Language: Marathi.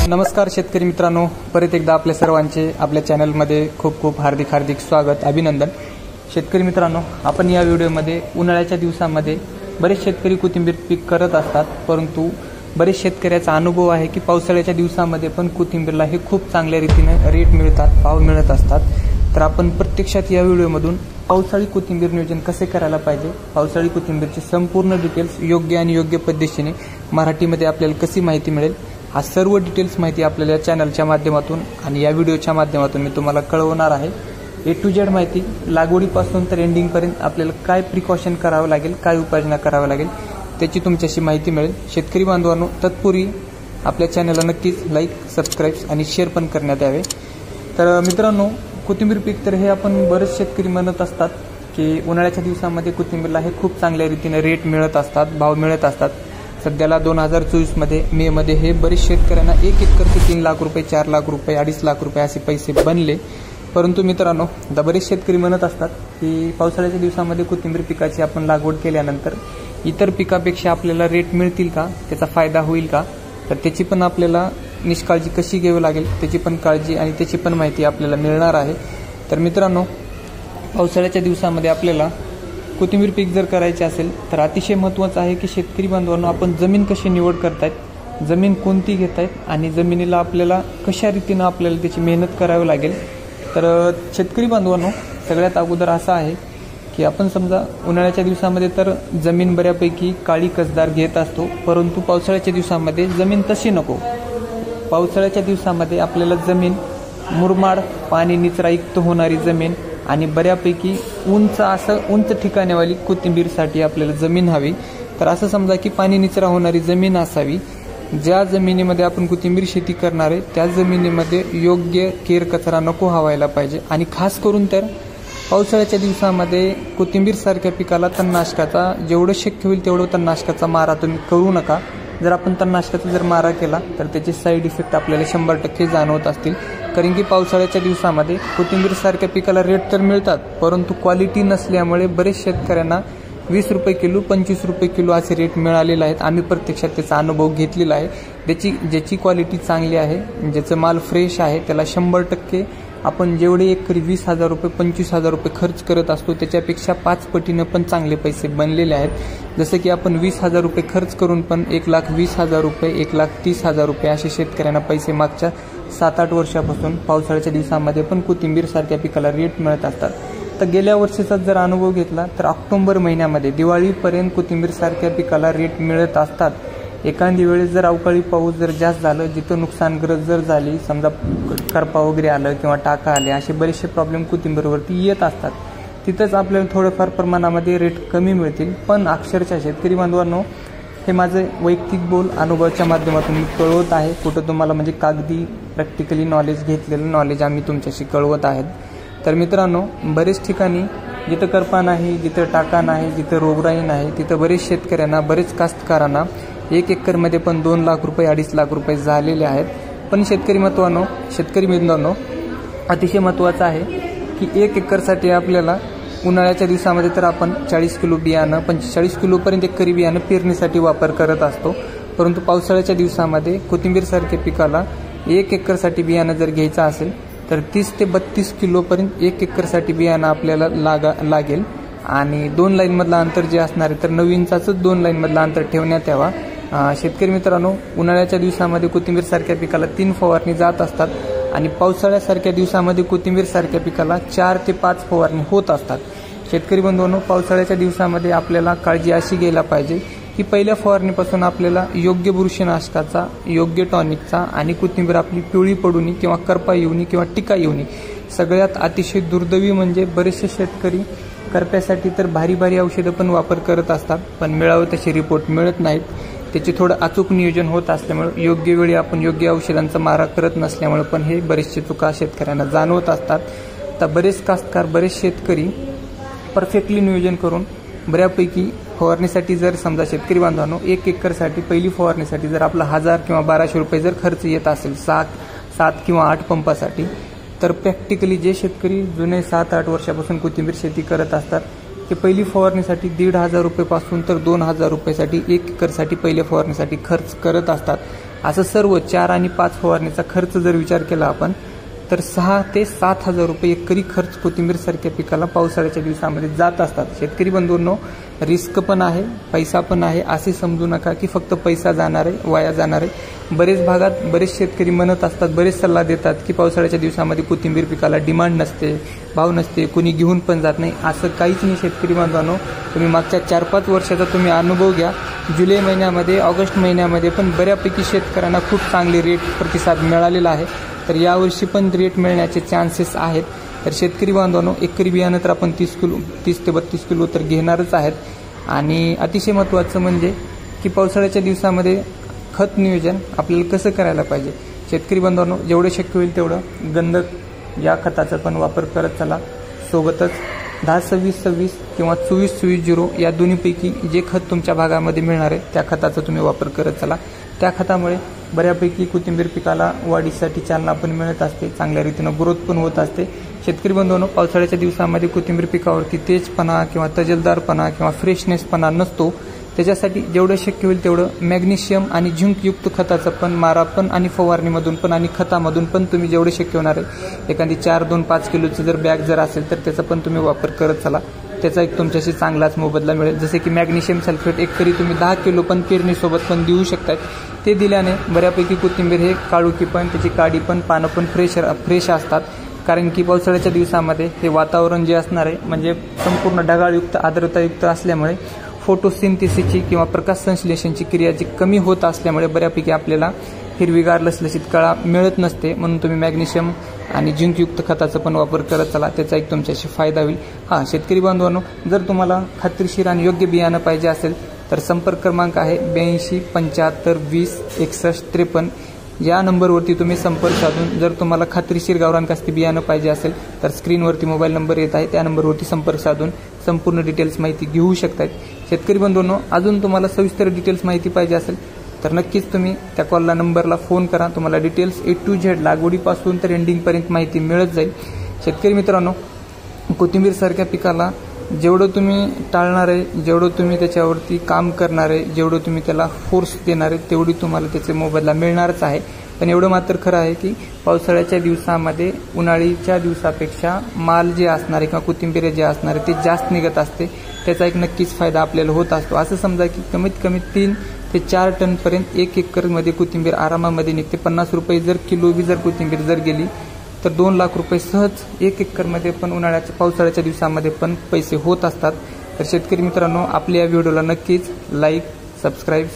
नमस्कार शेतकरी मित्रांनो, परत एकदा आपल्या सर्वांचे आपल्या चॅनलमध्ये खूप खूप हार्दिक स्वागत, अभिनंदन। शेतकरी मित्रांनो, आपण या व्हिडिओमध्ये उन्हाळ्याच्या दिवसांमध्ये बरेच शेतकरी कोथिंबीर पीक करत असतात, परंतु बरेच शेतकऱ्याचा अनुभव आहे की पावसाळ्याच्या दिवसांमध्ये पण कोथिंबीरला हे खूप चांगल्या रीतीने रेट मिळतात, भाव मिळत असतात। तर आपण प्रत्यक्षात या व्हिडिओमधून पावसाळी कोथिंबीर नियोजन कसे करायला पाहिजे, पावसाळी कोथिंबीरची संपूर्ण डिटेल्स योग्य पद्धतीने मराठीमध्ये आपल्याला कशी माहिती मिळेल, हा सर्व डिटेल्स माहिती आपल्याला या चॅनलच्या माध्यमातून आणि या व्हिडिओच्या माध्यमातून मी तुम्हाला कळवणार आहे। ए टू झेड माहिती, लागवडीपासून तर एंडिंगपर्यंत आपल्याला काय प्रिकॉशन करावं लागेल, काय उपाययोजना करावं लागेल, त्याची तुमच्याशी माहिती मिळेल। शेतकरी बांधवांनो, तत्पूर्वी आपल्या चॅनलला नक्कीच लाईक, सबस्क्राईब आणि शेअर पण करण्यात यावे। तर मित्रांनो, कोथिंबीर पीक तर हे आपण बरेच शेतकरी म्हणत असतात की उन्हाळ्याच्या दिवसांमध्ये कोथिंबीरला हे खूप चांगल्या रीतीने रेट मिळत असतात, भाव मिळत असतात। सध्याला 2024 मध्ये मे मध्ये हे बरेच शेतकऱ्यांना 1 एकरचे 3 लाख रुपये, 4 लाख रुपये, 2.5 लाख रुपये असे पैसे बनले। परंतु मित्रांनो, आता बरेच शेतकरी म्हणत असतात की पावसाळ्याच्या दिवसांमध्ये कोथिंबीर पिकाची आपण लागवड केल्यानंतर इतर पिकापेक्षा आपल्याला रेट मिळतील का, त्याचा फायदा होईल का, तर त्याची पण आपल्याला निष्काळजी कशी घ्यावी लागेल, त्याची पण काळजी आणि त्याची पण माहिती आपल्याला मिळणार आहे। तर मित्रांनो, पावसाळ्याच्या दिवसांमध्ये आपल्याला कोथिंबीर पीक जर करायचे असेल तर अतिशय महत्त्वाचं आहे की शेतकरी बांधवांनो, आपण जमीन कशी निवड करतायत, जमीन कोणती घेतायत आणि जमिनीला आपल्याला कशा रीतीनं आपल्याला त्याची मेहनत करावी लागेल। तर शेतकरी बांधवांनो, सगळ्यात अगोदर असं आहे की आपण समजा उन्हाळ्याच्या दिवसामध्ये तर जमीन बऱ्यापैकी काळी कसदार घेत असतो, परंतु पावसाळ्याच्या दिवसामध्ये जमीन तशी नको। पावसाळ्याच्या दिवसामध्ये आपल्याला जमीन मुरमाड, पाणी निचरायुक्त होणारी जमीन आणि बऱ्यापैकी उंच ठिकाणीवाली कोथिंबीरसाठी आपल्याला जमीन हवी। तर असं समजा की पाणी निचरा होणारी जमीन असावी। ज्या जमिनीमध्ये आपण कोथिंबीर शेती करणार आहे त्या जमिनीमध्ये योग्य केर कचरा नको व्हायला पाहिजे। आणि खास करून तर पावसाळ्याच्या दिवसामध्ये कोथिंबीर सारख्या पिकाला तणनाशकाचा जेवढं शक्य होईल तेवढं तणनाशकाचा मारा तुम्ही करू नका। जर आपण तणनाशकाचा जर मारा केला तर त्याचे साईड इफेक्ट आपल्याला 100% जाणवत असतील। कारण की पावसाळ्याच्या दिवसामध्ये कोथिंबीर सारख्या पिकाला रेट तर मिळतात, परंतु क्वालिटी नसल्यामुळे बरेच शेतकऱ्यांना 20 रुपये किलो, 25 रुपये किलो असे रेट मिळालेले आहेत। आम्ही प्रत्यक्षात त्याचा अनुभव घेतलेला आहे। ज्याची क्वालिटी चांगली आहे, ज्याचं माल फ्रेश आहे, त्याला 100% आपण जेवढे एकरी 20,000 रुपये, 25,000 रुपये खर्च करत असतो त्याच्यापेक्षा 5 पटीनं पण चांगले पैसे बनलेले आहेत। जसं की आपण 20,000 रुपये खर्च करून पण 1,20,000 रुपये, 1,30,000 रुपये असे शेतकऱ्यांना पैसे मागच्या 7-8 वर्षापासून पावसाळ्याच्या दिवसांमध्ये पण कोथिंबीर सारख्या पिकाला रेट मिळत असतात। तर गेल्या वर्षीचा जर अनुभव घेतला तर ऑक्टोबर महिन्यामध्ये दिवाळीपर्यंत कोथिंबीर सारख्या पिकाला रेट मिळत असतात। एखादी वेळेस जर अवकाळी पाऊस जर जास्त झालं, जिथं नुकसानग्रस्त जर झाली, समजा करपा वगैरे आलं किंवा टाका आले, असे बरेचसे प्रॉब्लेम कोथिंबीरवरती येत असतात, तिथंच आपल्याला थोडंफार प्रमाणामध्ये रेट कमी मिळतील। पण अक्षरशः शेतकरी बांधवांनो, हे माझं वैयक्तिक बोल अनुभवाच्या माध्यमातून मी कळवत आहे। कुठं तुम्हाला म्हणजे कागदी प्रॅक्टिकली नॉलेज घेतलेलं नॉलेज आम्ही तुमच्याशी कळवत आहेत। तर मित्रांनो, बरेच ठिकाणी जिथं करपा नाही, जिथं टाका नाही, जिथं रोगराई नाही, तिथं बरेच शेतकऱ्यांना, बरेच कास्तकारांना 1 एकरमध्ये पण 2 लाख रुपये, 2.5 लाख रुपये झालेले आहेत। पण शेतकरी मित्रांनो, अतिशय महत्त्वाचं आहे की 1 एकरसाठी आपल्याला उन्हाळ्याच्या दिवसामध्ये तर आपण 40 किलो बियाणं, 45 किलोपर्यंत एकरी बियाणं पेरणीसाठी वापर करत असतो, परंतु पावसाळ्याच्या दिवसामध्ये कोथिंबीर सारख्या पिकाला 1 एकरसाठी बियाणं जर घ्यायचं असेल तर 30 ते 32 किलोपर्यंत 1 एकरसाठी बियाणं आपल्याला लागेल। आणि 2 लाईनमधलं अंतर जे असणार आहे तर 9 इंचाचं 2 लाईनमधलं अंतर ठेवण्यात यावा। शेतकरी मित्रांनो, उन्हाळ्याच्या दिवसामध्ये कोथिंबीर सारख्या पिकाला 3 फवारणी जात असतात आणि पावसाळ्यासारख्या दिवसामध्ये कोथिंबीर सारख्या पिकाला 4 ते 5 फवारणी होत असतात। शेतकरी बंधूंनो, पावसाळ्याच्या दिवसामध्ये आपल्याला काळजी अशी घ्यायला पाहिजे की पहिल्या फवारणीपासून आपल्याला योग्य बुरशीनाशकाचा, योग्य टॉनिकचा आणि कोथिंबीर आपली पिवळी पडू नये किंवा करपा येऊ नये किंवा टिका येऊ नये। सगळ्यात अतिशय दुर्दैवी म्हणजे बरेचसे शेतकरी करप्यासाठी तर भारी औषधं पण वापर करत असतात, पण मिळावं तसे रिपोर्ट मिळत नाहीत। त्याचे थोडं अचूक नियोजन होत असल्यामुळे, योग्य वेळी आपण योग्य औषधांचा मारा करत नसल्यामुळे पण हे बरेचसे चुका शेतकऱ्यांना जाणवत असतात। तर बरेच कास्तकार, बरेच शेतकरी परफेक्टली नियोजन करून बऱ्यापैकी फवारणीसाठी, जर समजा शेतकरी बांधवांनो 1 एकरसाठी पहिली फवारणीसाठी जर आपला 1000 किंवा 1200 रुपये जर खर्च येत असेल 7 किंवा 8 पंपासाठी, तर प्रॅक्टिकली जे शेतकरी जुने 7-8 वर्षापासून कोथिंबीर शेती करत असतात ते पहिली फवारणीसाठी 1,500 रुपयेपासून तर 2,000 रुपयेसाठी 1 एकरसाठी पहिल्या फवारणीसाठी खर्च करत असतात। असं सर्व 4 आणि 5 फवारणीचा खर्च जर विचार केला आपण तर 6 ते 7,000 रुपये एकरी खर्च कोथिंबीर सारख्या पिकाला पावसाळ्याच्या दिवसामध्ये जात असतात। शेतकरी बंधूंनो, रिस्क पण आहे, पैसा पण आहे, असे समजू नका की फक्त पैसा जाणार आहे, वाया जाणार आहे। बरेच भागात बरेच शेतकरी म्हणत असतात, बरेच सल्ला देतात की पावसाळ्याच्या दिवसामध्ये कोथिंबीर पिकाला डिमांड नसते, भाव नसते, कुणी घेऊन पण जात नाही। असं काहीच नाही शेतकरी बांधवांनो, तुम्ही मागच्या 4-5 वर्षाचा तुम्ही अनुभव घ्या। जुलै महिन्यामध्ये, ऑगस्ट महिन्यामध्ये पण बऱ्यापैकी शेतकऱ्यांना खूप चांगले रेट प्रतिसाद मिळालेला आहे। तर यावर्षी पण रेट मिळण्याचे चान्सेस आहेत। तर शेतकरी बांधवांनो, एकरी बियाणं तर आपण 30 ते 32 किलो तर घेणारच आहेत। आणि अतिशय महत्त्वाचं म्हणजे की पावसाळ्याच्या दिवसामध्ये खत नियोजन आपल्याला कसं करायला पाहिजे। शेतकरी बांधवांनो, जेवढं शक्य होईल तेवढं गंधक या खताचा पण वापर करत चला। सोबतच 10-26-26 किंवा 24-24-0 या दोन्हीपैकी जे खत तुमच्या भागामध्ये मिळणार आहे त्या खताचा तुम्ही वापर करत चला। त्या खतामुळे बऱ्यापैकी कोथिंबीर पिकाला वाढीसाठी चालना पण मिळत असते, चांगल्या रीतीनं ग्रोथ पण होत असते। शेतकरी बंधूंनो, पावसाळ्याच्या दिवसामध्ये कोथिंबीर पिकावरती तेजपणा किंवा तजेलदारपणा किंवा फ्रेशनेसपणा नसतो। त्याच्यासाठी जेवढं शक्य होईल तेवढं मॅग्नेशियम आणि झिंकयुक्त खताचा पण मारा पण आणि फवारणीमधून पण आणि खतामधून पण तुम्ही जेवढे शक्य होणार आहे, एखादी 4-2-5 किलोची जर बॅग जर असेल तर त्याचा पण तुम्ही वापर करत चला। त्याचा एक तुमच्याशी चांगलाच मोबदला मिळेल। जसे की मॅग्नेशियम सल्फेट एकरी तुम्ही 10 किलो पण पेरणीसोबत पण देऊ शकतात। ते दिल्याने बऱ्यापैकी कोथिंबीर हे काळुकी पण, त्याची काडी पण, पानं पण फ्रेश असतात। कारण की पावसाळ्याच्या दिवसामध्ये हे वातावरण जे असणार आहे म्हणजे संपूर्ण ढगाळयुक्त, आर्द्रतायुक्त असल्यामुळे फोटोसिंथेसिसची किंवा प्रकाश संश्लेषणची क्रिया जी कमी होत असल्यामुळे बऱ्यापैकी आपल्याला हिरवीगार लसलशीत कळा मिळत नसते। म्हणून तुम्ही मॅग्नेशियम आणि झिंकयुक्त खताचा पण वापर करत चला, त्याचा एक तुमच्याशी फायदा होईल। शेतकरी बांधवांनो, जर तुम्हाला खात्रीशीर आणि योग्य बियाणं पाहिजे असेल तर संपर्क क्रमांक आहे 82-75-20-61-53 या नंबरवरती तुम्ही संपर्क साधून जर तुम्हाला खात्रीशीर गावरान कास्ती बियाणं पाहिजे असेल तर स्क्रीनवरती मोबाईल नंबर येत आहे, त्या नंबरवरती संपर्क साधून संपूर्ण डिटेल्स माहिती घेऊ शकतात। शेतकरी बंधूंनो, अजून तुम्हाला सविस्तर डिटेल्स माहिती पाहिजे असेल तर नक्कीच तुम्ही त्या कॉलला नंबरला फोन करा, तुम्हाला डिटेल्स A to Z लागवडीपासून तर एंडिंगपर्यंत माहिती मिळत जाईल। शेतकरी मित्रांनो, कोथिंबीर सारख्या पिकाला जेवढं तुम्ही टाळणार आहे, जेवढं तुम्ही त्याच्यावरती काम करणार आहे, जेवढं तुम्ही त्याला फोर्स देणार आहे तेवढी तुम्हाला त्याचे मोबदला मिळणारच आहे। पण एवढं मात्र खरं आहे की पावसाळ्याच्या दिवसामध्ये उन्हाळीच्या दिवसापेक्षा माल जे असणार आहे किंवा कोथिंबीर जे असणार आहे ते जास्त निघत असते, त्याचा एक नक्कीच फायदा आपल्याला होत असतो। असं समजा की कमीत कमी 3 ते 4 टनपर्यंत 1 एकरमध्ये कोथिंबीर आरामामध्ये निघते। 50 रुपये जर किलो जर कोथिंबीर जर गेली तर 2 लाख रुपये सहज 1 एकरमध्ये पण उन्हाळ्याच्या पावसाळ्याच्या दिवसामध्ये पण पैसे होत असतात। तर शेतकरी मित्रांनो, आपल्या या व्हिडिओला नक्कीच लाईक, सबस्क्राईब